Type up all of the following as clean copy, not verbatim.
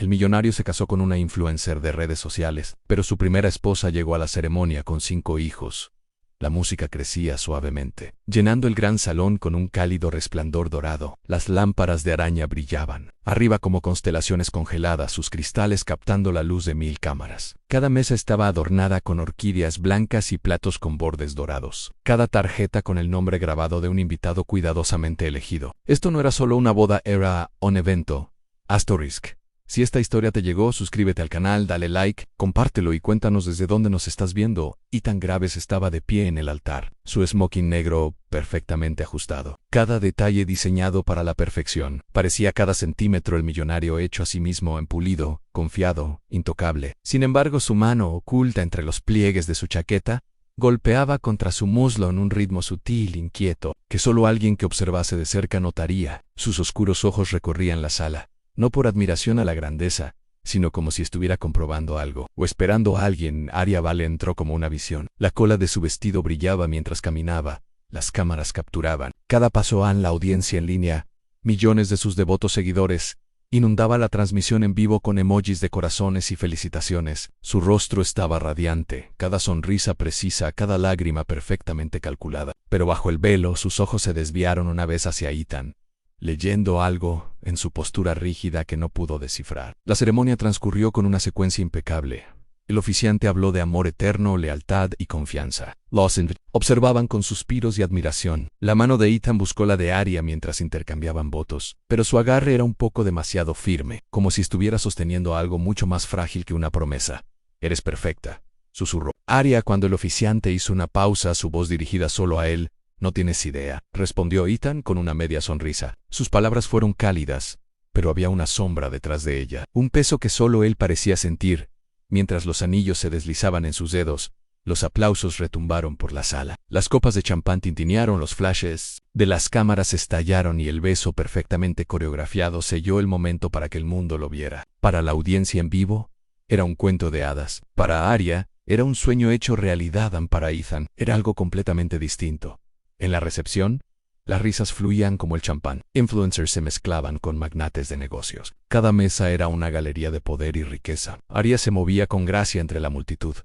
El millonario se casó con una influencer de redes sociales, pero su primera esposa llegó a la ceremonia con 5 hijos. La música crecía suavemente, llenando el gran salón con un cálido resplandor dorado. Las lámparas de araña brillaban, arriba como constelaciones congeladas, sus cristales captando la luz de 1000 cámaras. Cada mesa estaba adornada con orquídeas blancas y platos con bordes dorados. Cada tarjeta con el nombre grabado de un invitado cuidadosamente elegido. Esto no era solo una boda, era un evento. Asterisk. Si esta historia te llegó, suscríbete al canal, dale like, compártelo y cuéntanos desde dónde nos estás viendo. Ethan Graves estaba de pie en el altar, su smoking negro perfectamente ajustado. Cada detalle diseñado para la perfección. Parecía cada centímetro el millonario hecho a sí mismo en pulido, confiado, intocable. Sin embargo, su mano, oculta entre los pliegues de su chaqueta, golpeaba contra su muslo en un ritmo sutil, inquieto, que solo alguien que observase de cerca notaría. Sus oscuros ojos recorrían la sala. No por admiración a la grandeza, sino como si estuviera comprobando algo, o esperando a alguien. Arya Vale entró como una visión. La cola de su vestido brillaba mientras caminaba, las cámaras capturaban. Cada paso la audiencia en línea, millones de sus devotos seguidores, inundaba la transmisión en vivo con emojis de corazones y felicitaciones. Su rostro estaba radiante, cada sonrisa precisa, cada lágrima perfectamente calculada. Pero bajo el velo, sus ojos se desviaron una vez hacia Ethan, leyendo algo en su postura rígida que no pudo descifrar. La ceremonia transcurrió con una secuencia impecable. El oficiante habló de amor eterno, lealtad y confianza. Los observaban con suspiros y admiración. La mano de Ethan buscó la de Arya mientras intercambiaban votos, pero su agarre era un poco demasiado firme, como si estuviera sosteniendo algo mucho más frágil que una promesa. «Eres perfecta», susurró Arya cuando el oficiante hizo una pausa, su voz dirigida solo a él. «No tienes idea», respondió Ethan con una media sonrisa. Sus palabras fueron cálidas, pero había una sombra detrás de ella, un peso que solo él parecía sentir. Mientras los anillos se deslizaban en sus dedos, los aplausos retumbaron por la sala. Las copas de champán tintinearon, los flashes de las cámaras estallaron y el beso perfectamente coreografiado selló el momento para que el mundo lo viera. Para la audiencia en vivo, era un cuento de hadas. Para Arya, era un sueño hecho realidad. Para Ethan, era algo completamente distinto. En la recepción, las risas fluían como el champán. Influencers se mezclaban con magnates de negocios. Cada mesa era una galería de poder y riqueza. Arya se movía con gracia entre la multitud.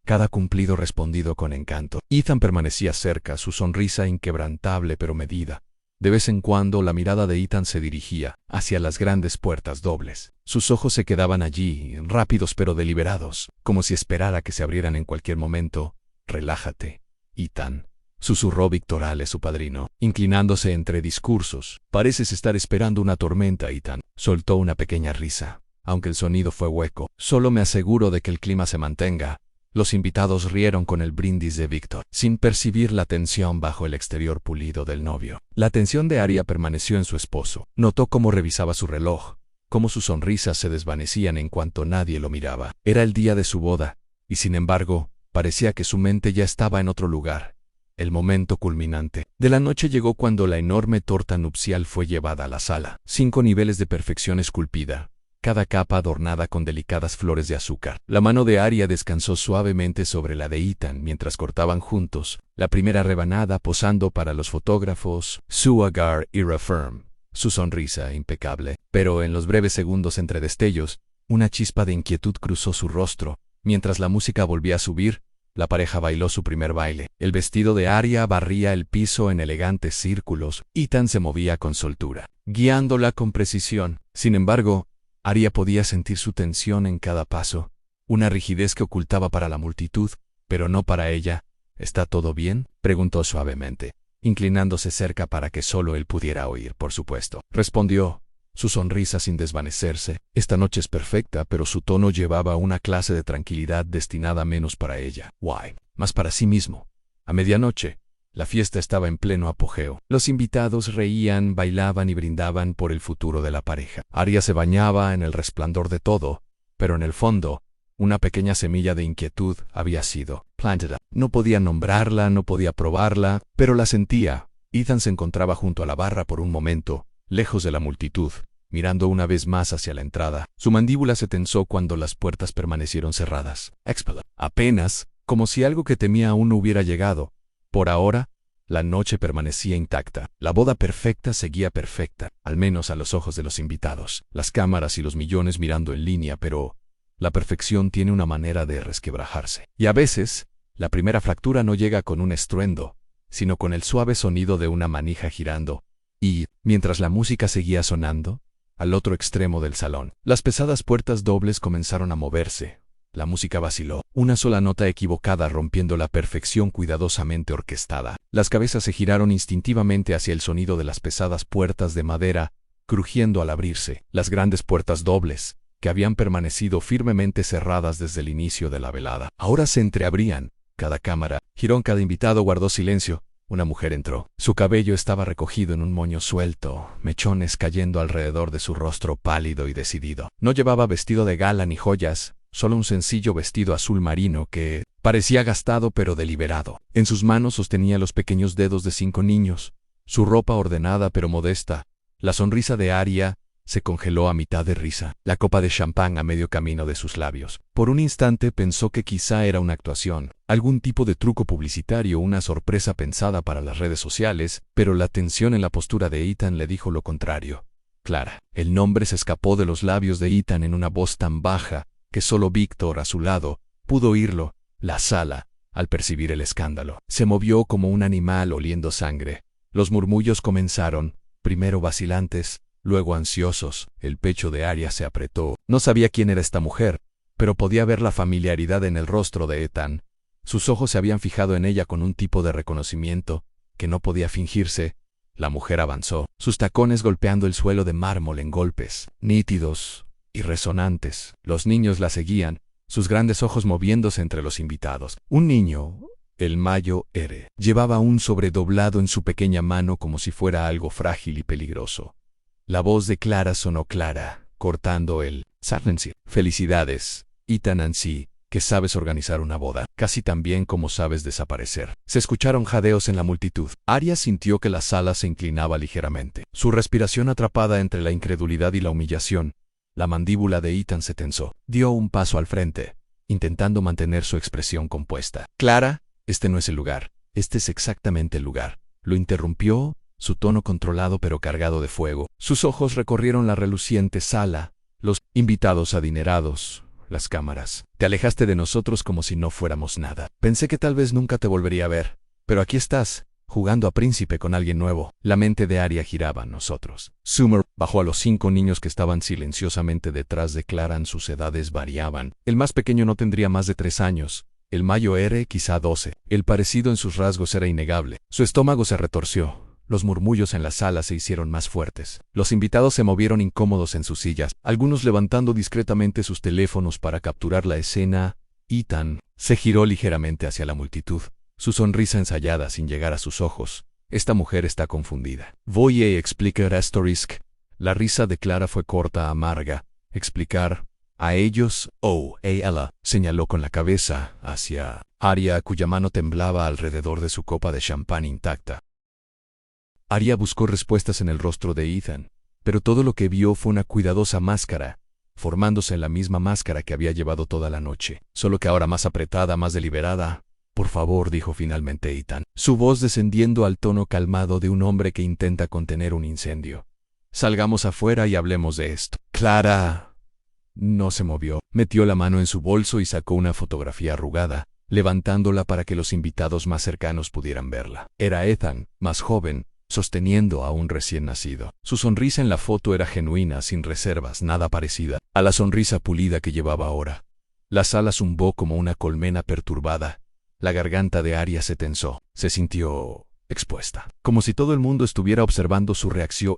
Cada cumplido respondido con encanto. Ethan permanecía cerca, su sonrisa inquebrantable pero medida. De vez en cuando la mirada de Ethan se dirigía hacia las grandes puertas dobles. Sus ojos se quedaban allí, rápidos pero deliberados, como si esperara que se abrieran en cualquier momento. «Relájate, Ethan», susurró Victorale, su padrino, inclinándose entre discursos. «Pareces estar esperando una tormenta, Ethan». Soltó una pequeña risa, aunque el sonido fue hueco. «Solo me aseguro de que el clima se mantenga». Los invitados rieron con el brindis de Victor, sin percibir la tensión bajo el exterior pulido del novio. La atención de Arya permaneció en su esposo. Notó cómo revisaba su reloj, cómo sus sonrisas se desvanecían en cuanto nadie lo miraba. Era el día de su boda, y sin embargo, parecía que su mente ya estaba en otro lugar. El momento culminante de la noche llegó cuando la enorme torta nupcial fue llevada a la sala. 5 niveles de perfección esculpida, cada capa adornada con delicadas flores de azúcar. La mano de Arya descansó suavemente sobre la de Ethan mientras cortaban juntos la primera rebanada, posando para los fotógrafos. Su agar era firme, su sonrisa impecable. Pero en los breves segundos entre destellos, una chispa de inquietud cruzó su rostro. Mientras la música volvía a subir, la pareja bailó su primer baile. El vestido de Arya barría el piso en elegantes círculos. Ethan se movía con soltura, guiándola con precisión. Sin embargo, Arya podía sentir su tensión en cada paso, una rigidez que ocultaba para la multitud, pero no para ella. «¿Está todo bien?», preguntó suavemente, inclinándose cerca para que solo él pudiera oír. «Por supuesto», respondió, su sonrisa sin desvanecerse. Esta noche es perfecta, pero su tono llevaba una clase de tranquilidad destinada menos para ella, más para sí mismo. A medianoche, la fiesta estaba en pleno apogeo. Los invitados reían, bailaban y brindaban por el futuro de la pareja. Arya se bañaba en el resplandor de todo, pero en el fondo, una pequeña semilla de inquietud había sido plantada. No podía nombrarla, no podía probarla, pero la sentía. Ethan se encontraba junto a la barra por un momento, lejos de la multitud, mirando una vez más hacia la entrada. Su mandíbula se tensó cuando las puertas permanecieron cerradas. Apenas, como si algo que temía aún no hubiera llegado. Por ahora, La noche permanecía intacta. La boda perfecta seguía perfecta, al menos a los ojos de los invitados. Las cámaras y los millones mirando en línea, pero la perfección tiene una manera de resquebrajarse. Y a veces, la primera fractura no llega con un estruendo, sino con el suave sonido de una manija girando. Y, mientras la música seguía sonando, al otro extremo del salón, las pesadas puertas dobles comenzaron a moverse. La música vaciló, una sola nota equivocada rompiendo la perfección cuidadosamente orquestada. Las cabezas se giraron instintivamente hacia el sonido de las pesadas puertas de madera, crujiendo al abrirse. Las grandes puertas dobles, que habían permanecido firmemente cerradas desde el inicio de la velada, ahora se entreabrían. Cada cámara giró, cada invitado guardó silencio. Una mujer entró. Su cabello estaba recogido en un moño suelto, mechones cayendo alrededor de su rostro pálido y decidido. No llevaba vestido de gala ni joyas, solo un sencillo vestido azul marino que parecía gastado pero deliberado. En sus manos sostenía los pequeños dedos de 5 niños, su ropa ordenada pero modesta. La sonrisa de Aria se congeló a mitad de risa, la copa de champán a medio camino de sus labios. Por un instante pensó que quizá era una actuación, algún tipo de truco publicitario, una sorpresa pensada para las redes sociales, pero la tensión en la postura de Ethan le dijo lo contrario. Clara. El nombre se escapó de los labios de Ethan en una voz tan baja que solo Víctor, a su lado, pudo oírlo. La sala, al percibir el escándalo, se movió como un animal oliendo sangre. Los murmullos comenzaron, primero vacilantes, luego ansiosos. El pecho de Aria se apretó. No sabía quién era esta mujer, pero podía ver la familiaridad en el rostro de Ethan. Sus ojos se habían fijado en ella con un tipo de reconocimiento que no podía fingirse. La mujer avanzó, sus tacones golpeando el suelo de mármol en golpes nítidos y resonantes. Los niños la seguían, sus grandes ojos moviéndose entre los invitados. Un niño, el Mayo R, llevaba un sobre doblado en su pequeña mano como si fuera algo frágil y peligroso. La voz de Clara sonó clara, cortando el silencio. Felicidades, Ethan Nancy, que sabes organizar una boda, casi tan bien como sabes desaparecer. Se escucharon jadeos en la multitud. Aria sintió que la sala se inclinaba ligeramente. Su respiración atrapada entre la incredulidad y la humillación. La mandíbula de Ethan se tensó. Dio un paso al frente, intentando mantener su expresión compuesta. Clara, este no es el lugar. Este es exactamente el lugar. Lo interrumpió, su tono controlado pero cargado de fuego. Sus ojos recorrieron la reluciente sala, los invitados adinerados, las cámaras. Te alejaste de nosotros como si no fuéramos nada. Pensé que tal vez nunca te volvería a ver, pero aquí estás, jugando a príncipe con alguien nuevo. La mente de Aria giraba a nosotros. Summer bajó a los 5 niños que estaban silenciosamente detrás de Clara. Sus edades variaban. El más pequeño no tendría más de 3 años. El Mayo R quizá 12. El parecido en sus rasgos era innegable. Su estómago se retorció. Los murmullos en la sala se hicieron más fuertes. Los invitados se movieron incómodos en sus sillas, algunos levantando discretamente sus teléfonos para capturar la escena. Ethan se giró ligeramente hacia la multitud, su sonrisa ensayada sin llegar a sus ojos. Esta mujer está confundida. Voy a explicar esto. La risa de Clara fue corta, amarga. Explicar a ellos. Oh, ella señaló con la cabeza hacia Aria, cuya mano temblaba alrededor de su copa de champán intacta. Aria buscó respuestas en el rostro de Ethan, pero todo lo que vio fue una cuidadosa máscara, formándose en la misma máscara que había llevado toda la noche, solo que ahora más apretada, más deliberada. Por favor, dijo finalmente Ethan, su voz descendiendo al tono calmado de un hombre que intenta contener un incendio. Salgamos afuera y hablemos de esto. Clara no se movió, metió la mano en su bolso y sacó una fotografía arrugada, levantándola para que los invitados más cercanos pudieran verla. Era Ethan, más joven, sosteniendo a un recién nacido. Su sonrisa en la foto era genuina, sin reservas, nada parecida a la sonrisa pulida que llevaba ahora. La sala zumbó como una colmena perturbada. La garganta de Aria se tensó. Se sintió expuesta, como si todo el mundo estuviera observando su reacción.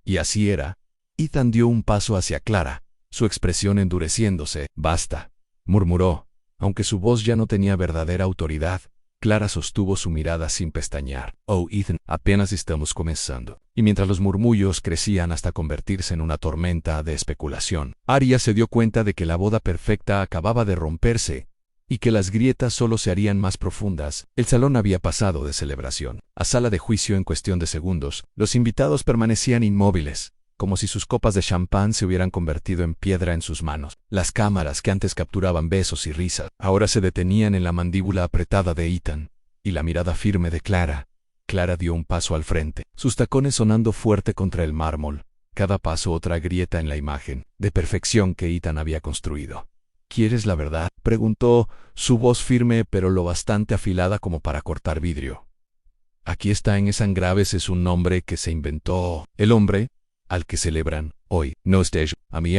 Y así era. Ethan dio un paso hacia Clara, su expresión endureciéndose. Basta, murmuró, aunque su voz ya no tenía verdadera autoridad. Clara sostuvo su mirada sin pestañear. Oh, Ethan, apenas estamos comenzando. Y mientras los murmullos crecían hasta convertirse en una tormenta de especulación, Aria se dio cuenta de que la boda perfecta acababa de romperse y que las grietas solo se harían más profundas. El salón había pasado de celebración a sala de juicio en cuestión de segundos. Los invitados permanecían inmóviles, como si sus copas de champán se hubieran convertido en piedra en sus manos. Las cámaras que antes capturaban besos y risas, ahora se detenían en la mandíbula apretada de Ethan y la mirada firme de Clara. Clara dio un paso al frente, sus tacones sonando fuerte contra el mármol. Cada paso otra grieta en la imagen de perfección que Ethan había construido. ¿Quieres la verdad?, preguntó, su voz firme pero lo bastante afilada como para cortar vidrio. Aquí está en Esan Graves es un nombre que se inventó. El hombre al que celebran hoy no es a mí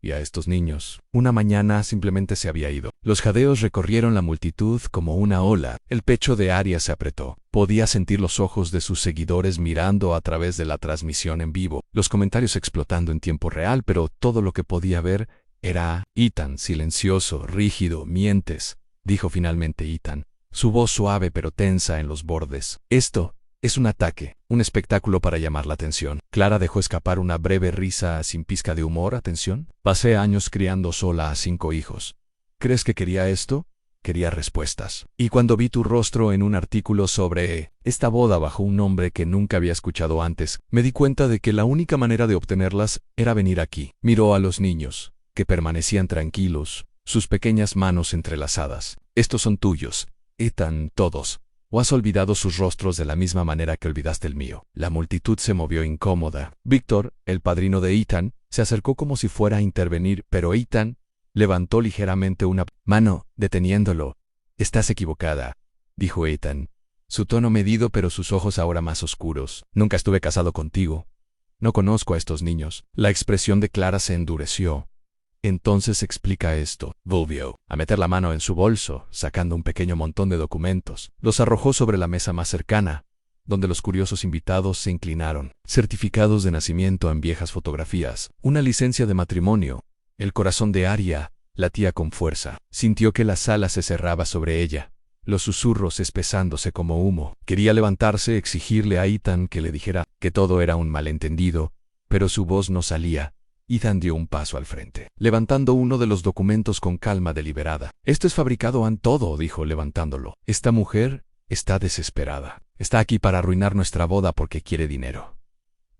y a estos niños. Una mañana simplemente se había ido. Los jadeos recorrieron la multitud como una ola. El pecho de Arya se apretó. Podía sentir los ojos de sus seguidores mirando a través de la transmisión en vivo, los comentarios explotando en tiempo real, pero todo lo que podía ver era Ethan, silencioso, rígido. Mientes, dijo finalmente Ethan, su voz suave pero tensa en los bordes. Esto es un ataque, un espectáculo para llamar la atención. Clara dejó escapar una breve risa sin pizca de humor. ¿Atención? Pasé años criando sola a 5 hijos. ¿Crees que quería esto? Quería respuestas. Y cuando vi tu rostro en un artículo sobre esta boda bajo un nombre que nunca había escuchado antes, me di cuenta de que la única manera de obtenerlas era venir aquí. Miró a los niños, que permanecían tranquilos, sus pequeñas manos entrelazadas. Estos son tuyos, Ethan, todos. ¿O has olvidado sus rostros de la misma manera que olvidaste el mío? La multitud se movió incómoda. Víctor, el padrino de Ethan, se acercó como si fuera a intervenir, pero Ethan levantó ligeramente una mano, deteniéndolo. Estás equivocada, dijo Ethan, su tono medido pero sus ojos ahora más oscuros. Nunca estuve casado contigo. No conozco a estos niños. La expresión de Clara se endureció. Entonces explica esto. Volvió a meter la mano en su bolso, sacando un pequeño montón de documentos. Los arrojó sobre la mesa más cercana, donde los curiosos invitados se inclinaron. Certificados de nacimiento en viejas fotografías, una licencia de matrimonio. El corazón de Arya latía con fuerza. Sintió que la sala se cerraba sobre ella, los susurros espesándose como humo. Quería levantarse, exigirle a Ethan que le dijera que todo era un malentendido, pero su voz no salía. Ethan dio un paso al frente, levantando uno de los documentos con calma deliberada. Esto es fabricado en todo, dijo levantándolo. Esta mujer está desesperada. Está aquí para arruinar nuestra boda porque quiere dinero.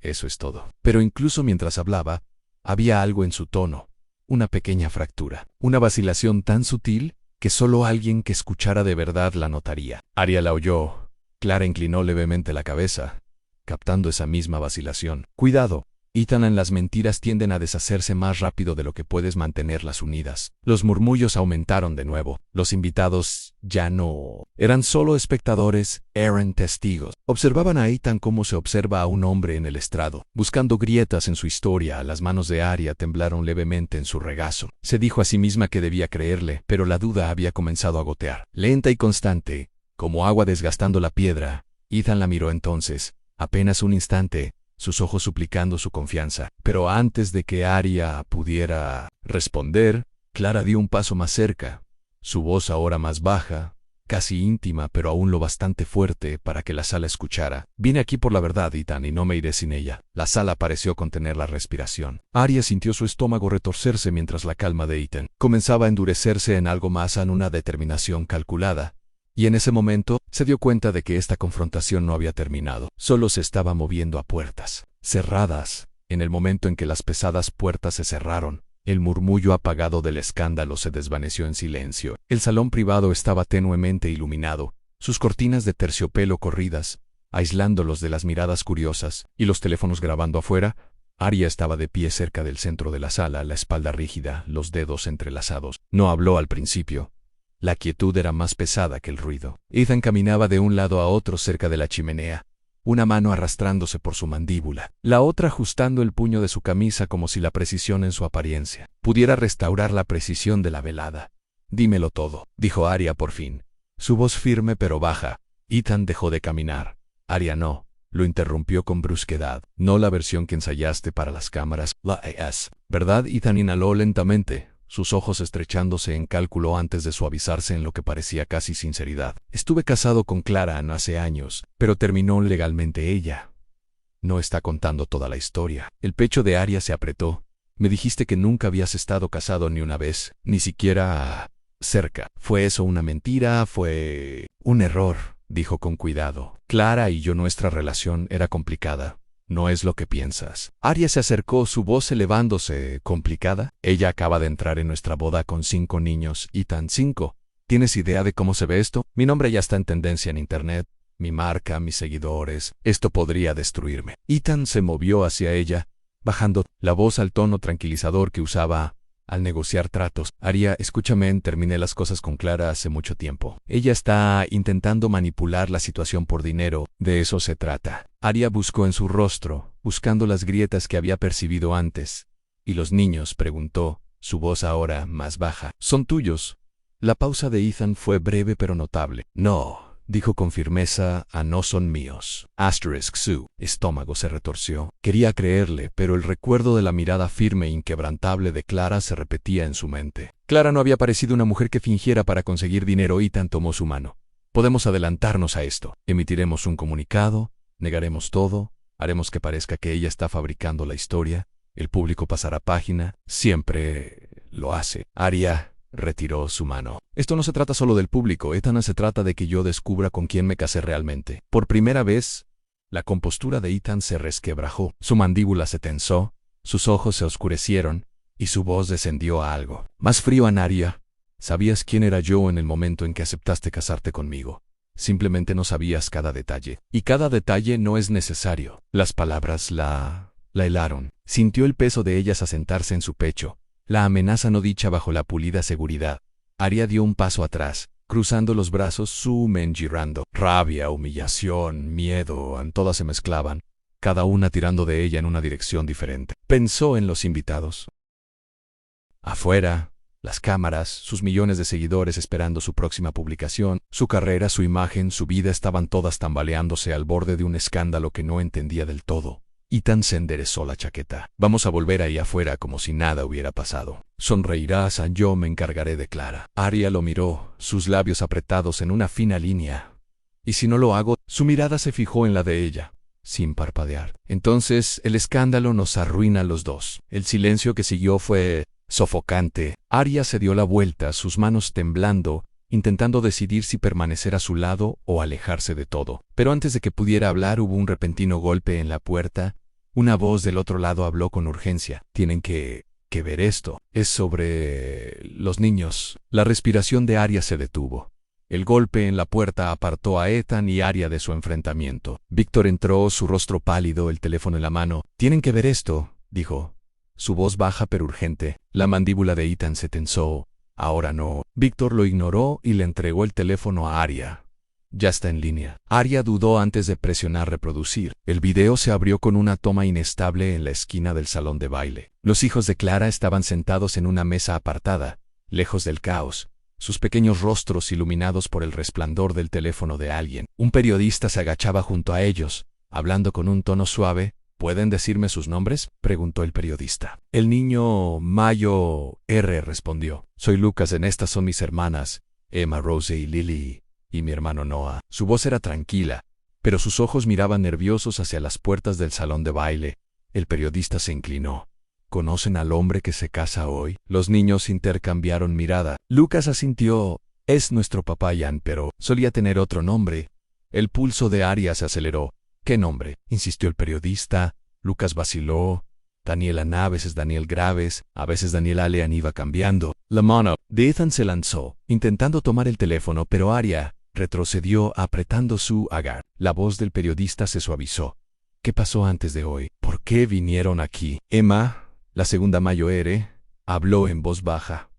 Eso es todo. Pero incluso mientras hablaba, había algo en su tono, una pequeña fractura, una vacilación tan sutil que solo alguien que escuchara de verdad la notaría. Arya la oyó. Clara inclinó levemente la cabeza, captando esa misma vacilación. Cuidado. Ethan, en las mentiras tienden a deshacerse más rápido de lo que puedes mantenerlas unidas. Los murmullos aumentaron de nuevo. Los invitados ya no eran solo espectadores, eran testigos. Observaban a Ethan como se observa a un hombre en el estrado, buscando grietas en su historia. Las manos de Arya temblaron levemente en su regazo. Se dijo a sí misma que debía creerle, pero la duda había comenzado a gotear. Lenta y constante, como agua desgastando la piedra. Ethan la miró entonces, apenas un instante, sus ojos suplicando su confianza. Pero antes de que Arya pudiera responder, Clara dio un paso más cerca, su voz ahora más baja, casi íntima pero aún lo bastante fuerte para que la sala escuchara. Vine aquí por la verdad, Ethan, y no me iré sin ella. La sala pareció contener la respiración. Arya sintió su estómago retorcerse mientras la calma de Ethan comenzaba a endurecerse en algo más, en una determinación calculada. Y en ese momento se dio cuenta de que esta confrontación no había terminado. Solo se estaba moviendo a puertas cerradas. En el momento en que las pesadas puertas se cerraron, el murmullo apagado del escándalo se desvaneció en silencio. El salón privado estaba tenuemente iluminado, sus cortinas de terciopelo corridas, aislándolos de las miradas curiosas, y los teléfonos grabando afuera. Arya estaba de pie cerca del centro de la sala, la espalda rígida, los dedos entrelazados. No habló al principio. La quietud era más pesada que el ruido. Ethan caminaba de un lado a otro cerca de la chimenea, una mano arrastrándose por su mandíbula, la otra ajustando el puño de su camisa como si la precisión en su apariencia pudiera restaurar la precisión de la velada. Dímelo todo, dijo Arya por fin, su voz firme pero baja. Ethan dejó de caminar. Arya no, lo interrumpió con brusquedad. No la versión que ensayaste para las cámaras, la es, ¿verdad? Ethan inhaló lentamente, sus ojos estrechándose en cálculo antes de suavizarse en lo que parecía casi sinceridad. Estuve casado con Clara hace años, pero terminó legalmente ella. No está contando toda la historia. El pecho de Arya se apretó. Me dijiste que nunca habías estado casado ni una vez, ni siquiera cerca. ¿Fue eso una mentira? ¿Fue un error?, dijo con cuidado. Clara y yo, nuestra relación era complicada. No es lo que piensas. Arya se acercó, su voz elevándose. ¿Complicada? Ella acaba de entrar en nuestra boda con 5 niños. Ethan, 5. ¿Tienes idea de cómo se ve esto? Mi nombre ya está en tendencia en internet. mi marca, mis seguidores. Esto podría destruirme. Ethan se movió hacia ella, bajando la voz al tono tranquilizador que usaba al negociar tratos. Arya, escúchame, terminé las cosas con Clara hace mucho tiempo. Ella está intentando manipular la situación por dinero, de eso se trata. Arya buscó en su rostro, buscando las grietas que había percibido antes. ¿Y los niños?, preguntó, su voz ahora más baja. ¿Son tuyos? La pausa de Ethan fue breve pero notable. No, dijo con firmeza, no son míos. Su estómago se retorció. Quería creerle, pero el recuerdo de la mirada firme e inquebrantable de Clara se repetía en su mente. Clara no había parecido una mujer que fingiera para conseguir dinero. Ethan tomó su mano. Podemos adelantarnos a esto. Emitiremos un comunicado, negaremos todo, haremos que parezca que ella está fabricando la historia, el público pasará página, siempre lo hace. Arya retiró su mano. Esto no se trata solo del público, Ethan, se trata de que yo descubra con quién me casé realmente. Por primera vez, la compostura de Ethan se resquebrajó, su mandíbula se tensó, sus ojos se oscurecieron, y su voz descendió a algo más frío. Arya, sabías quién era yo en el momento en que aceptaste casarte conmigo. Simplemente no sabías cada detalle. Y cada detalle no es necesario. Las palabras la helaron. Sintió el peso de ellas asentarse en su pecho. La amenaza no dicha bajo la pulida seguridad. Arya dio un paso atrás, cruzando los brazos, girando. Rabia, humillación, miedo, todas se mezclaban, cada una tirando de ella en una dirección diferente. Pensó en los invitados. Afuera, las cámaras, sus millones de seguidores esperando su próxima publicación, su carrera, su imagen, su vida estaban todas tambaleándose al borde de un escándalo que no entendía del todo. Ethan se enderezó la chaqueta. Vamos a volver ahí afuera como si nada hubiera pasado. Sonreirás, yo me encargaré de Clara. Arya lo miró, sus labios apretados en una fina línea. ¿Y si no lo hago? Su mirada se fijó en la de ella, sin parpadear. Entonces, el escándalo nos arruina a los dos. El silencio que siguió fue sofocante. Arya se dio la vuelta, sus manos temblando, intentando decidir si permanecer a su lado o alejarse de todo. Pero antes de que pudiera hablar hubo un repentino golpe en la puerta. Una voz del otro lado habló con urgencia. Tienen que ver esto. Es sobre los niños. La respiración de Arya se detuvo. El golpe en la puerta apartó a Ethan y Arya de su enfrentamiento. Víctor entró, su rostro pálido, el teléfono en la mano. Tienen que ver esto, dijo. Su voz baja pero urgente. La mandíbula de Ethan se tensó. Ahora no. Víctor lo ignoró y le entregó el teléfono a Arya. Ya está en línea. Arya dudó antes de presionar reproducir. El video se abrió con una toma inestable en la esquina del salón de baile. Los hijos de Clara estaban sentados en una mesa apartada, lejos del caos, sus pequeños rostros iluminados por el resplandor del teléfono de alguien. Un periodista se agachaba junto a ellos, hablando con un tono suave. ¿Pueden decirme sus nombres?, preguntó el periodista. El niño Mayo R. respondió. Soy Lucas, estas son mis hermanas, Emma, Rose y Lily, y mi hermano Noah. Su voz era tranquila, pero sus ojos miraban nerviosos hacia las puertas del salón de baile. El periodista se inclinó. ¿Conocen al hombre que se casa hoy? Los niños intercambiaron mirada. Lucas asintió. Es nuestro papá Jan, pero solía tener otro nombre. El pulso de Arya se aceleró. ¿Qué nombre?, insistió el periodista. Lucas vaciló. Daniel Ana, a veces Daniel Graves, a veces Daniel Alean iba cambiando. La mano de Ethan se lanzó, intentando tomar el teléfono, pero Arya retrocedió apretando su agar. La voz del periodista se suavizó. ¿Qué pasó antes de hoy? ¿Por qué vinieron aquí? Emma, la segunda Mayo R., habló en voz baja.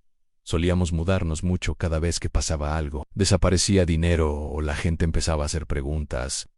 Solíamos mudarnos mucho cada vez que pasaba algo. Desaparecía dinero o la gente empezaba a hacer preguntas.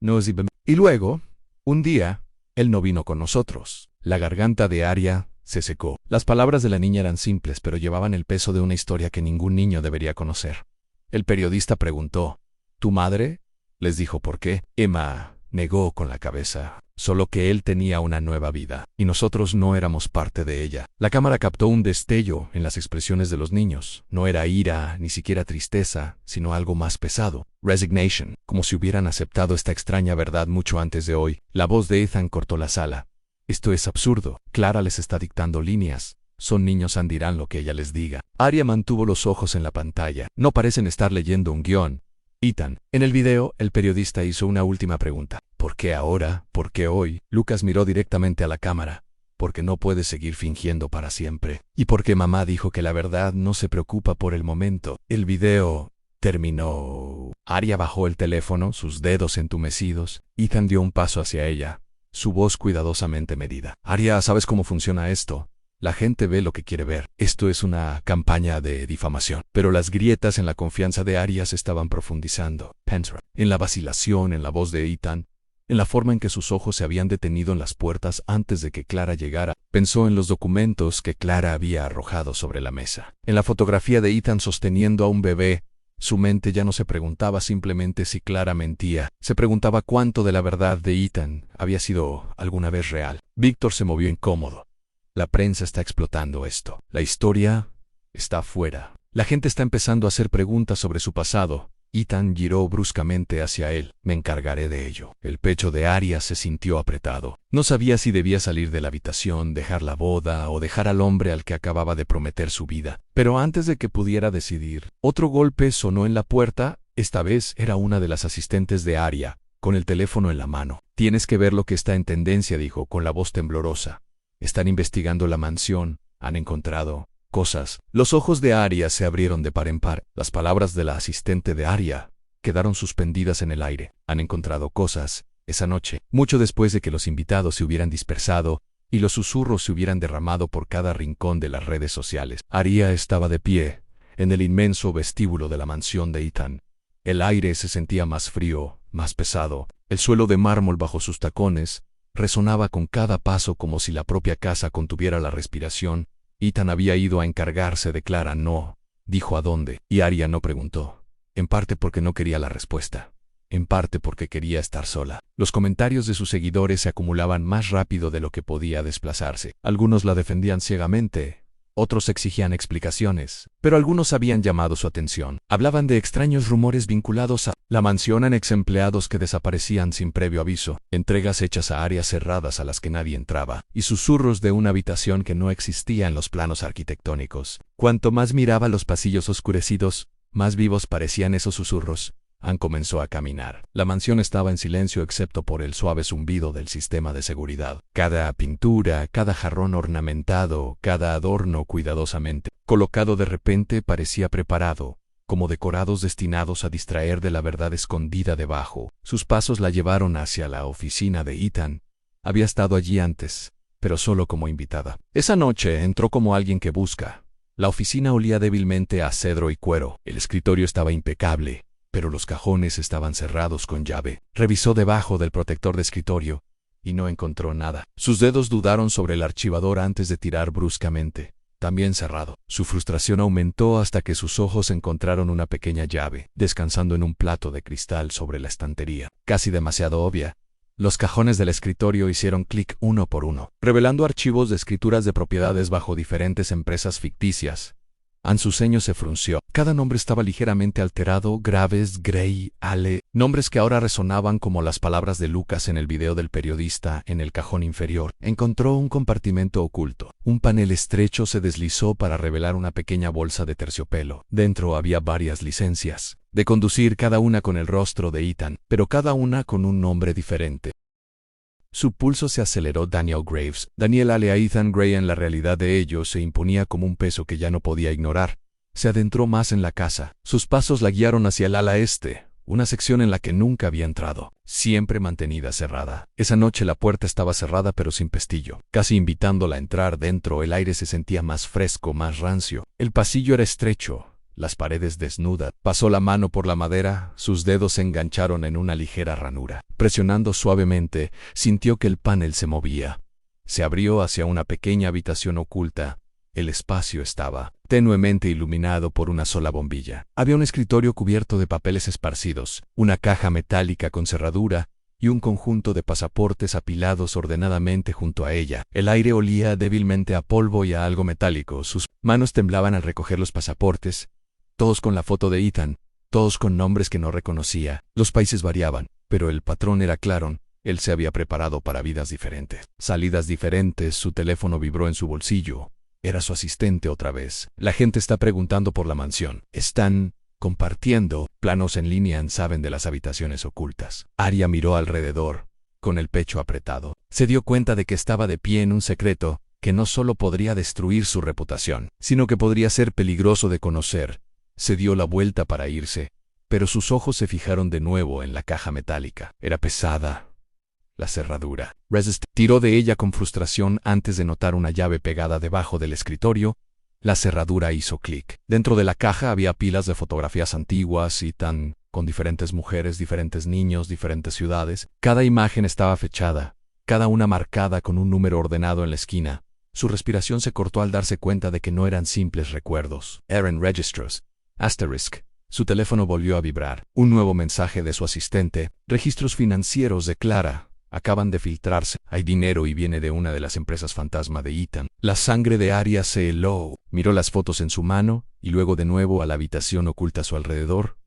Y luego, un día, él no vino con nosotros. La garganta de Arya se secó. Las palabras de la niña eran simples, pero llevaban el peso de una historia que ningún niño debería conocer. El periodista preguntó. ¿Tu madre? Les dijo por qué. Emma negó con la cabeza. Solo que él tenía una nueva vida, y nosotros no éramos parte de ella. La cámara captó un destello en las expresiones de los niños. No era ira, ni siquiera tristeza, sino algo más pesado. Resignation, como si hubieran aceptado esta extraña verdad mucho antes de hoy. La voz de Ethan cortó la sala. Esto es absurdo. Clara les está dictando líneas. Son niños, dirán lo que ella les diga. Arya mantuvo los ojos en la pantalla. No parecen estar leyendo un guión. Ethan. En el video, el periodista hizo una última pregunta. ¿Por qué ahora? ¿Por qué hoy? Lucas miró directamente a la cámara. Porque no puedes seguir fingiendo para siempre. Y porque mamá dijo que la verdad no se preocupa por el momento. El video terminó. Arya bajó el teléfono, sus dedos entumecidos. Ethan dio un paso hacia ella, su voz cuidadosamente medida. Arya, ¿sabes cómo funciona esto? La gente ve lo que quiere ver. Esto es una campaña de difamación. Pero las grietas en la confianza de Arya se estaban profundizando. Pensar en la vacilación, en la voz de Ethan, en la forma en que sus ojos se habían detenido en las puertas antes de que Clara llegara. Pensó en los documentos que Clara había arrojado sobre la mesa. En la fotografía de Ethan sosteniendo a un bebé. Su mente ya no se preguntaba simplemente si Clara mentía. Se preguntaba cuánto de la verdad de Ethan había sido alguna vez real. Víctor se movió incómodo. La prensa está explotando esto. La historia está afuera. La gente está empezando a hacer preguntas sobre su pasado. Ethan giró bruscamente hacia él. Me encargaré de ello. El pecho de Arya se sintió apretado. No sabía si debía salir de la habitación, dejar la boda o dejar al hombre al que acababa de prometer su vida. Pero antes de que pudiera decidir, otro golpe sonó en la puerta. Esta vez era una de las asistentes de Arya, con el teléfono en la mano. Tienes que ver lo que está en tendencia, dijo con la voz temblorosa. Están investigando la mansión. Han encontrado cosas. Los ojos de Arya se abrieron de par en par. Las palabras de la asistente de Arya quedaron suspendidas en el aire. Han encontrado cosas esa noche, mucho después de que los invitados se hubieran dispersado y los susurros se hubieran derramado por cada rincón de las redes sociales. Arya estaba de pie en el inmenso vestíbulo de la mansión de Ethan. El aire se sentía más frío, más pesado. El suelo de mármol bajo sus tacones resonaba con cada paso como si la propia casa contuviera la respiración. Ethan había ido a encargarse de Clara, no dijo a dónde, y Arya no preguntó, en parte porque no quería la respuesta, en parte porque quería estar sola. Los comentarios de sus seguidores se acumulaban más rápido de lo que podía desplazarse. Algunos la defendían ciegamente, otros exigían explicaciones, pero algunos habían llamado su atención. Hablaban de extraños rumores vinculados a la mansión en ex-empleados que desaparecían sin previo aviso, entregas hechas a áreas cerradas a las que nadie entraba, y susurros de una habitación que no existía en los planos arquitectónicos. Cuanto más miraba los pasillos oscurecidos, más vivos parecían esos susurros. Ann comenzó a caminar. La mansión estaba en silencio excepto por el suave zumbido del sistema de seguridad. Cada pintura, cada jarrón ornamentado, cada adorno cuidadosamente colocado de repente parecía preparado, como decorados destinados a distraer de la verdad escondida debajo. Sus pasos la llevaron hacia la oficina de Ethan. Había estado allí antes, pero solo como invitada. Esa noche entró como alguien que busca. La oficina olía débilmente a cedro y cuero. El escritorio estaba impecable, pero los cajones estaban cerrados con llave. Revisó debajo del protector de escritorio y no encontró nada. Sus dedos dudaron sobre el archivador antes de tirar bruscamente. También cerrado. Su frustración aumentó hasta que sus ojos encontraron una pequeña llave, descansando en un plato de cristal sobre la estantería. Casi demasiado obvia. Los cajones del escritorio hicieron clic uno por uno, revelando archivos de escrituras de propiedades bajo diferentes empresas ficticias. Ann su ceño se frunció. Cada nombre estaba ligeramente alterado: Graves, Gray, Ale, nombres que ahora resonaban como las palabras de Lucas en el video del periodista. En el cajón inferior encontró un compartimento oculto. Un panel estrecho se deslizó para revelar una pequeña bolsa de terciopelo. Dentro había varias licencias de conducir, cada una con el rostro de Ethan, pero cada una con un nombre diferente. Su pulso se aceleró. Daniel Graves. Daniel Ale a Ethan Gray. En la realidad de ellos se imponía como un peso que ya no podía ignorar. Se adentró más en la casa. Sus pasos la guiaron hacia el ala este, una sección en la que nunca había entrado, siempre mantenida cerrada. Esa noche la puerta estaba cerrada pero sin pestillo, casi invitándola a entrar dentro. El aire se sentía más fresco, más rancio. El pasillo era estrecho, las paredes desnudas. Pasó la mano por la madera, sus dedos se engancharon en una ligera ranura. Presionando suavemente, sintió que el panel se movía. Se abrió hacia una pequeña habitación oculta. El espacio estaba tenuemente iluminado por una sola bombilla. Había un escritorio cubierto de papeles esparcidos, una caja metálica con cerradura y un conjunto de pasaportes apilados ordenadamente junto a ella. El aire olía débilmente a polvo y a algo metálico. Sus manos temblaban al recoger los pasaportes, todos con la foto de Ethan, todos con nombres que no reconocía. Los países variaban, pero el patrón era claro. Él se había preparado para vidas diferentes, salidas diferentes. Su teléfono vibró en su bolsillo. Era su asistente otra vez. La gente está preguntando por la mansión. Están compartiendo planos en línea. Saben de las habitaciones ocultas. Arya miró alrededor, con el pecho apretado. Se dio cuenta de que estaba de pie en un secreto que no solo podría destruir su reputación, sino que podría ser peligroso de conocer. Se dio la vuelta para irse, pero sus ojos se fijaron de nuevo en la caja metálica. Era pesada. La cerradura. Tiró de ella con frustración antes de notar una llave pegada debajo del escritorio. La cerradura hizo clic. Dentro de la caja había pilas de fotografías antiguas y con diferentes mujeres, diferentes niños, diferentes ciudades. Cada imagen estaba fechada, cada una marcada con un número ordenado en la esquina. Su respiración se cortó al darse cuenta de que no eran simples recuerdos. Eran registros. Asterisk. Su teléfono volvió a vibrar. Un nuevo mensaje de su asistente. Registros financieros de Clara. Acaban de filtrarse. Hay dinero y viene de una de las empresas fantasma de Ethan. La sangre de Arya se heló. Miró las fotos en su mano y luego de nuevo a la habitación oculta a su alrededor.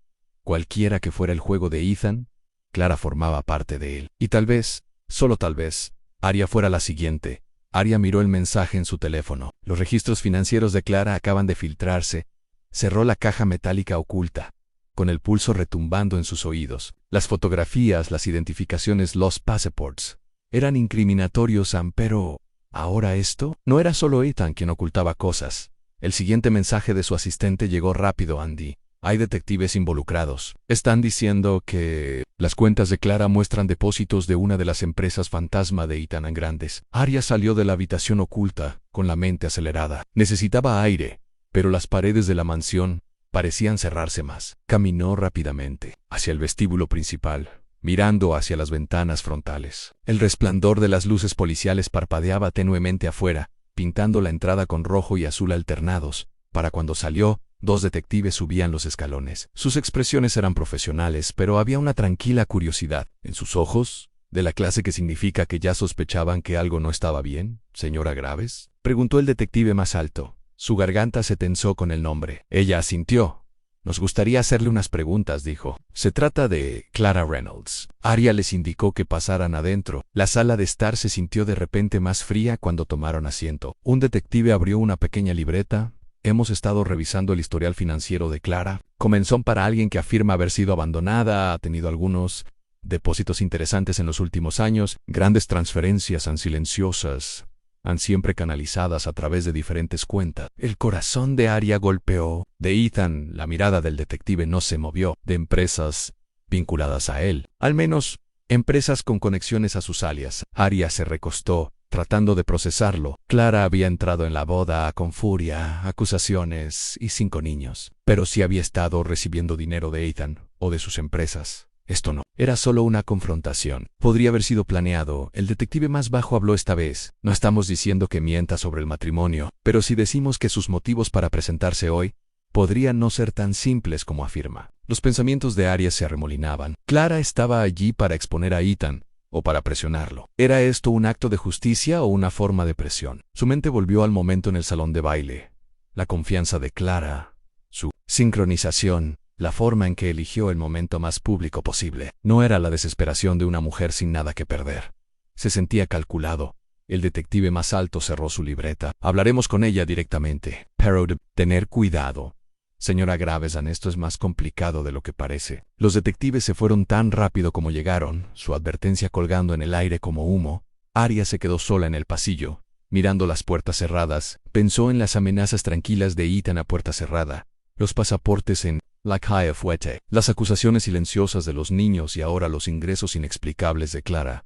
Cualquiera que fuera el juego de Ethan, Clara formaba parte de él. Y tal vez, solo tal vez, Arya fuera la siguiente. Arya miró el mensaje en su teléfono. Los registros financieros de Clara acaban de filtrarse. Cerró la caja metálica oculta, con el pulso retumbando en sus oídos. Las fotografías, las identificaciones, los passports, eran incriminatorios, pero ¿ahora esto? No era solo Ethan quien ocultaba cosas. El siguiente mensaje de su asistente llegó rápido. Andy, hay detectives involucrados. Están diciendo que las cuentas de Clara muestran depósitos de una de las empresas fantasma de Ethan grandes. Arya salió de la habitación oculta, con la mente acelerada. Necesitaba aire, pero las paredes de la mansión parecían cerrarse más. Caminó rápidamente hacia el vestíbulo principal, mirando hacia las ventanas frontales. El resplandor de las luces policiales parpadeaba tenuemente afuera, pintando la entrada con rojo y azul alternados. Para cuando salió, 2 detectives subían los escalones. Sus expresiones eran profesionales, pero había una tranquila curiosidad en sus ojos, de la clase que significa que ya sospechaban que algo no estaba bien. ¿Señora Graves?, preguntó el detective más alto. Su garganta se tensó con el nombre. Ella asintió. Nos gustaría hacerle unas preguntas, dijo. Se trata de Clara Reynolds. Arya les indicó que pasaran adentro. La sala de estar se sintió de repente más fría cuando tomaron asiento. Un detective abrió una pequeña libreta. Hemos estado revisando el historial financiero de Clara. Comenzó para alguien que afirma haber sido abandonada, ha tenido algunos depósitos interesantes en los últimos años, grandes transferencias silenciosas, han siempre canalizadas a través de diferentes cuentas. El corazón de Arya golpeó. De Ethan, la mirada del detective no se movió. De empresas vinculadas a él. Al menos, empresas con conexiones a sus alias. Arya se recostó, tratando de procesarlo. Clara había entrado en la boda con furia, acusaciones y 5 niños. Pero sí había estado recibiendo dinero de Ethan o de sus empresas. Esto no. Era solo una confrontación. Podría haber sido planeado. El detective más bajo habló esta vez. No estamos diciendo que mienta sobre el matrimonio, pero si decimos que sus motivos para presentarse hoy podrían no ser tan simples como afirma. Los pensamientos de Arya se arremolinaban. Clara estaba allí para exponer a Ethan, o para presionarlo. ¿Era esto un acto de justicia o una forma de presión? Su mente volvió al momento en el salón de baile. La confianza de Clara, su sincronización, la forma en que eligió el momento más público posible. No era la desesperación de una mujer sin nada que perder. Se sentía calculado. El detective más alto cerró su libreta. Hablaremos con ella directamente. Pero tener cuidado. Señora Gravesan, esto es más complicado de lo que parece. Los detectives se fueron tan rápido como llegaron, su advertencia colgando en el aire como humo. Arya se quedó sola en el pasillo, mirando las puertas cerradas. Pensó en las amenazas tranquilas de Ethan a puerta cerrada, los pasaportes en la calle Fuete, las acusaciones silenciosas de los niños y ahora los ingresos inexplicables de Clara.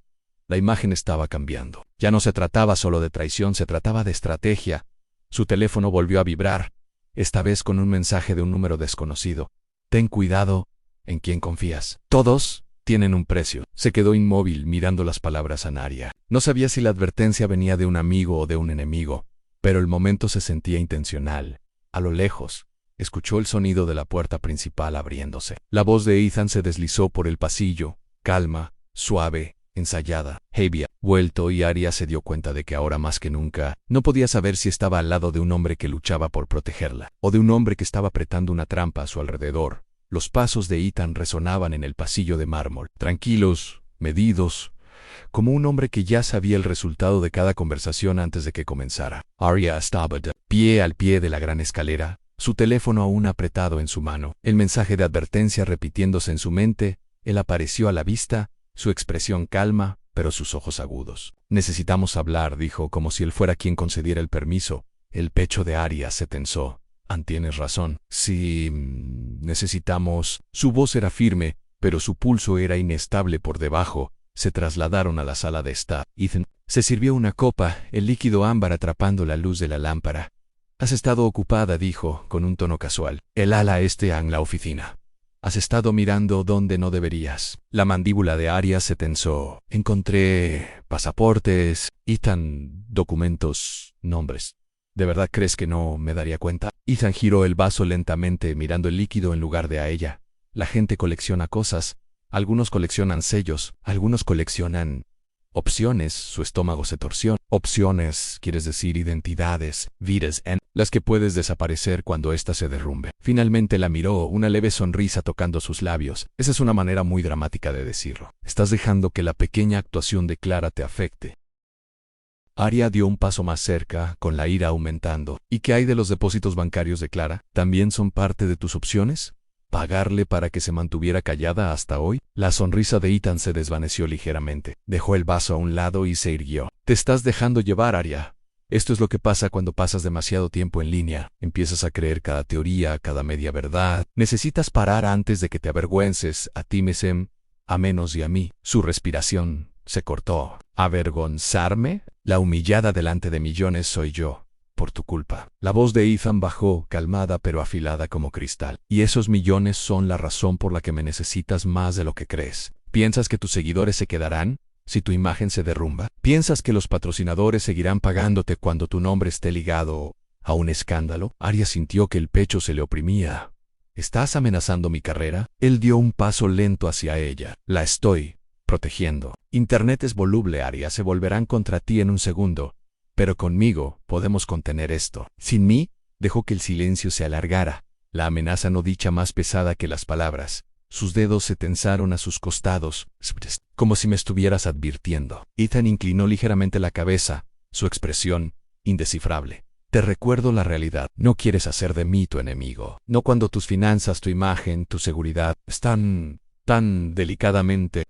La imagen estaba cambiando. Ya no se trataba solo de traición, se trataba de estrategia. Su teléfono volvió a vibrar, esta vez con un mensaje de un número desconocido. Ten cuidado en quién confías. Todos tienen un precio. Se quedó inmóvil mirando las palabras a Arya. No sabía si la advertencia venía de un amigo o de un enemigo, pero el momento se sentía intencional. A lo lejos, escuchó el sonido de la puerta principal abriéndose. La voz de Ethan se deslizó por el pasillo, calma, suave, ensayada. Había vuelto y Arya se dio cuenta de que ahora más que nunca no podía saber si estaba al lado de un hombre que luchaba por protegerla o de un hombre que estaba apretando una trampa a su alrededor. Los pasos de Ethan resonaban en el pasillo de mármol, tranquilos, medidos, como un hombre que ya sabía el resultado de cada conversación antes de que comenzara. Arya estaba de pie al pie de la gran escalera, su teléfono aún apretado en su mano, el mensaje de advertencia repitiéndose en su mente. Él apareció a la vista, su expresión calma, pero sus ojos agudos. Necesitamos hablar, dijo, como si él fuera quien concediera el permiso. El pecho de Arya se tensó. Tienes razón. Si necesitamos... Su voz era firme, pero su pulso era inestable por debajo. Se trasladaron a la sala de estar. Ethan se sirvió una copa, el líquido ámbar atrapando la luz de la lámpara. Has estado ocupada, dijo, con un tono casual. El ala este en la oficina. Has estado mirando donde no deberías. La mandíbula de Arya se tensó. Encontré pasaportes, Ethan, documentos, nombres. ¿De verdad crees que no me daría cuenta? Ethan giró el vaso lentamente, mirando el líquido en lugar de a ella. La gente colecciona cosas. Algunos coleccionan sellos, algunos coleccionan opciones. Su estómago se torció. Opciones, quieres decir identidades, vidas en las que puedes desaparecer cuando ésta se derrumbe. Finalmente la miró, una leve sonrisa tocando sus labios. Esa es una manera muy dramática de decirlo. Estás dejando que la pequeña actuación de Clara te afecte. Arya dio un paso más cerca, con la ira aumentando. ¿Y qué hay de los depósitos bancarios de Clara? ¿También son parte de tus opciones? ¿Pagarle para que se mantuviera callada hasta hoy? La sonrisa de Ethan se desvaneció ligeramente. Dejó el vaso a un lado y se irguió. Te estás dejando llevar, Arya. Esto es lo que pasa cuando pasas demasiado tiempo en línea. Empiezas a creer cada teoría, cada media verdad. Necesitas parar antes de que te avergüences a ti mismo, a menos y a mí. Su respiración se cortó. ¿Avergonzarme? La humillada delante de millones soy yo. Por tu culpa. La voz de Ethan bajó, calmada pero afilada como cristal. Y esos millones son la razón por la que me necesitas más de lo que crees. ¿Piensas que tus seguidores se quedarán si tu imagen se derrumba? ¿Piensas que los patrocinadores seguirán pagándote cuando tu nombre esté ligado a un escándalo? Arya sintió que el pecho se le oprimía. ¿Estás amenazando mi carrera? Él dio un paso lento hacia ella. La estoy protegiendo. Internet es voluble, Arya. Se volverán contra ti en un segundo. Pero conmigo podemos contener esto. Sin mí, dejó que el silencio se alargara. La amenaza no dicha más pesada que las palabras. Sus dedos se tensaron a sus costados, como si me estuvieras advirtiendo. Ethan inclinó ligeramente la cabeza, su expresión indescifrable. Te recuerdo la realidad. No quieres hacer de mí tu enemigo. No cuando tus finanzas, tu imagen, tu seguridad están tan delicadamente.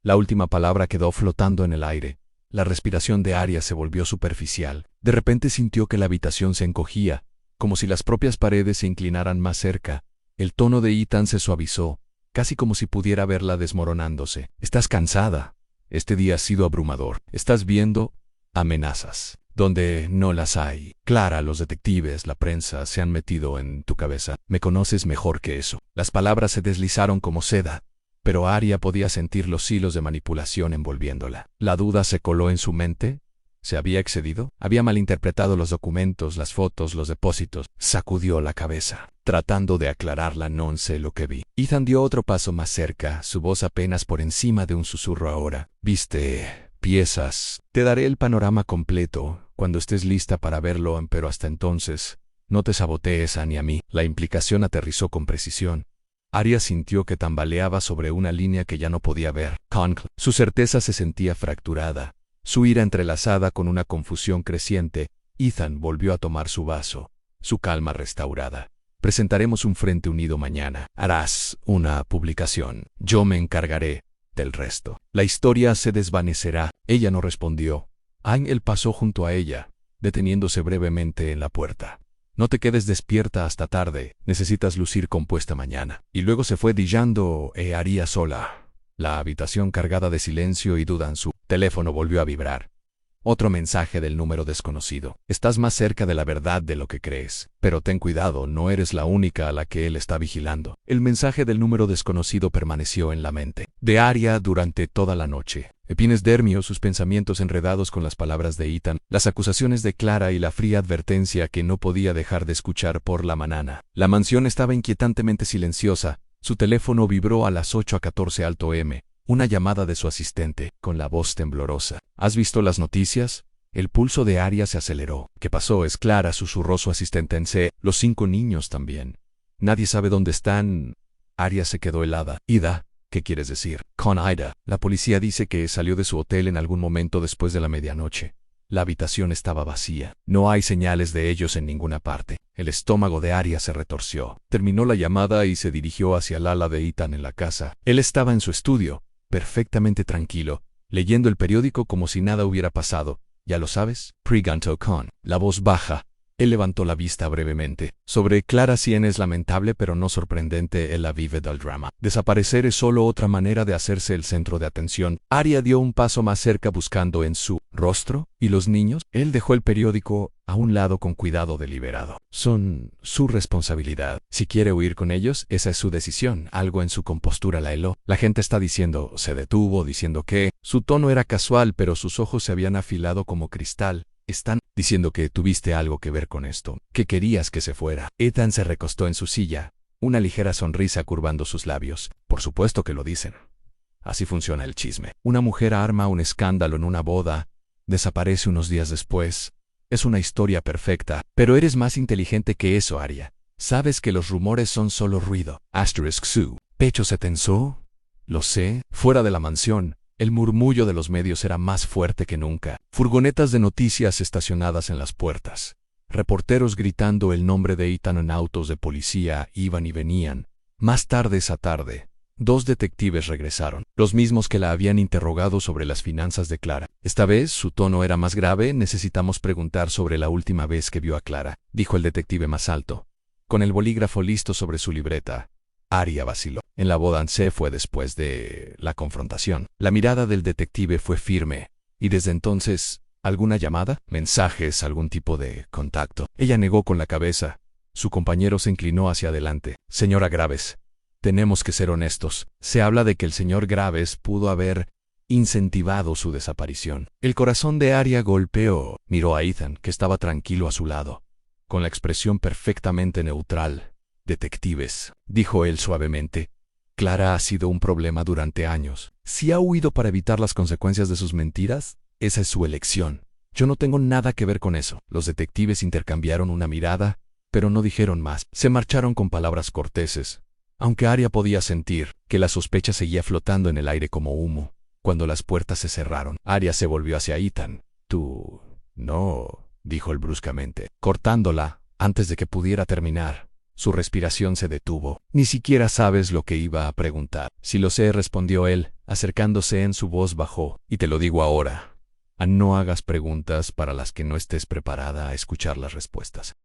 La última palabra quedó flotando en el aire. La respiración de Arya se volvió superficial. De repente sintió que la habitación se encogía, como si las propias paredes se inclinaran más cerca. El tono de Ethan se suavizó, casi como si pudiera verla desmoronándose. Estás cansada. Este día ha sido abrumador. Estás viendo amenazas donde no las hay. Clara, los detectives, la prensa se han metido en tu cabeza. Me conoces mejor que eso. Las palabras se deslizaron como seda, pero Arya podía sentir los hilos de manipulación envolviéndola. La duda se coló en su mente. ¿Se había excedido? ¿Había malinterpretado los documentos, las fotos, los depósitos? Sacudió la cabeza, tratando de aclararla. No sé lo que vi. Ethan dio otro paso más cerca, su voz apenas por encima de un susurro ahora. ¿Viste piezas? Te daré el panorama completo cuando estés lista para verlo, pero hasta entonces, no te sabotees ni a mí. La implicación aterrizó con precisión. Arya sintió que tambaleaba sobre una línea que ya no podía ver. Su certeza se sentía fracturada, su ira entrelazada con una confusión creciente. Ethan volvió a tomar su vaso, su calma restaurada. Presentaremos un frente unido mañana. Harás una publicación. Yo me encargaré del resto. La historia se desvanecerá. Ella no respondió. Ángel pasó junto a ella, deteniéndose brevemente en la puerta. No te quedes despierta hasta tarde, necesitas lucir compuesta mañana. Y luego se fue dillando Arya sola. La habitación cargada de silencio y duda. En su teléfono volvió a vibrar. Otro mensaje del número desconocido. Estás más cerca de la verdad de lo que crees. Pero ten cuidado, no eres la única a la que él está vigilando. El mensaje del número desconocido permaneció en la mente de Arya durante toda la noche. Epinesdermio, sus pensamientos enredados con las palabras de Ethan, las acusaciones de Clara y la fría advertencia que no podía dejar de escuchar por la mañana. La mansión estaba inquietantemente silenciosa. Su teléfono vibró a las 8:14 alto M. Una llamada de su asistente, con la voz temblorosa. ¿Has visto las noticias? El pulso de Arya se aceleró. ¿Qué pasó? Es Clara, susurró su asistente en C. Los 5 niños también. Nadie sabe dónde están. Arya se quedó helada. Ida, ¿qué quieres decir? Con Ida. La policía dice que salió de su hotel en algún momento después de la medianoche. La habitación estaba vacía. No hay señales de ellos en ninguna parte. El estómago de Arya se retorció. Terminó la llamada y se dirigió hacia el ala de Ethan en la casa. Él estaba en su estudio, perfectamente tranquilo, leyendo el periódico como si nada hubiera pasado. ¿Ya lo sabes? Preguntó con la voz baja, Él levantó la vista brevemente. Sobre Clara Cien es lamentable pero no sorprendente el vive del drama. Desaparecer es solo otra manera de hacerse el centro de atención. Aria dio un paso más cerca buscando en su rostro. ¿Y los niños? Él dejó el periódico a un lado con cuidado deliberado. Son su responsabilidad. Si quiere huir con ellos, esa es su decisión. Algo en su compostura la heló. La gente está diciendo, se detuvo, diciendo que... Su tono era casual, pero sus ojos se habían afilado como cristal. Están diciendo que tuviste algo que ver con esto, que querías que se fuera. Ethan se recostó en su silla, una ligera sonrisa curvando sus labios. Por supuesto que lo dicen. Así funciona el chisme. Una mujer arma un escándalo en una boda, desaparece unos días después. Es una historia perfecta, pero eres más inteligente que eso, Aria. Sabes que los rumores son solo ruido. Su pecho se tensó. Lo sé, fuera de la mansión. El murmullo de los medios era más fuerte que nunca. Furgonetas de noticias estacionadas en las puertas. Reporteros gritando el nombre de Ethan en autos de policía iban y venían. Más tarde esa tarde, 2 detectives regresaron, los mismos que la habían interrogado sobre las finanzas de Clara. Esta vez su tono era más grave. Necesitamos preguntar sobre la última vez que vio a Clara, dijo el detective más alto, con el bolígrafo listo sobre su libreta. Aria vaciló. En la boda se fue después de la confrontación. La mirada del detective fue firme. ¿Y desde entonces, alguna llamada? ¿Mensajes? ¿Algún tipo de contacto? Ella negó con la cabeza. Su compañero se inclinó hacia adelante. Señora Graves, tenemos que ser honestos. Se habla de que el señor Graves pudo haber incentivado su desaparición. El corazón de Aria golpeó. Miró a Ethan, que estaba tranquilo a su lado, con la expresión perfectamente neutral. Detectives, dijo él suavemente. Clara ha sido un problema durante años. Si ha huido para evitar las consecuencias de sus mentiras, esa es su elección. Yo no tengo nada que ver con eso. Los detectives intercambiaron una mirada, pero no dijeron más. Se marcharon con palabras corteses, aunque Aria podía sentir que la sospecha seguía flotando en el aire como humo. Cuando las puertas se cerraron, Aria se volvió hacia Ethan. Tú... no, dijo él bruscamente, cortándola antes de que pudiera terminar. Su respiración se detuvo. Ni siquiera sabes lo que iba a preguntar. Sí lo sé, respondió él, acercándose. En su voz bajó. Y te lo digo ahora. No hagas preguntas para las que no estés preparada a escuchar las respuestas.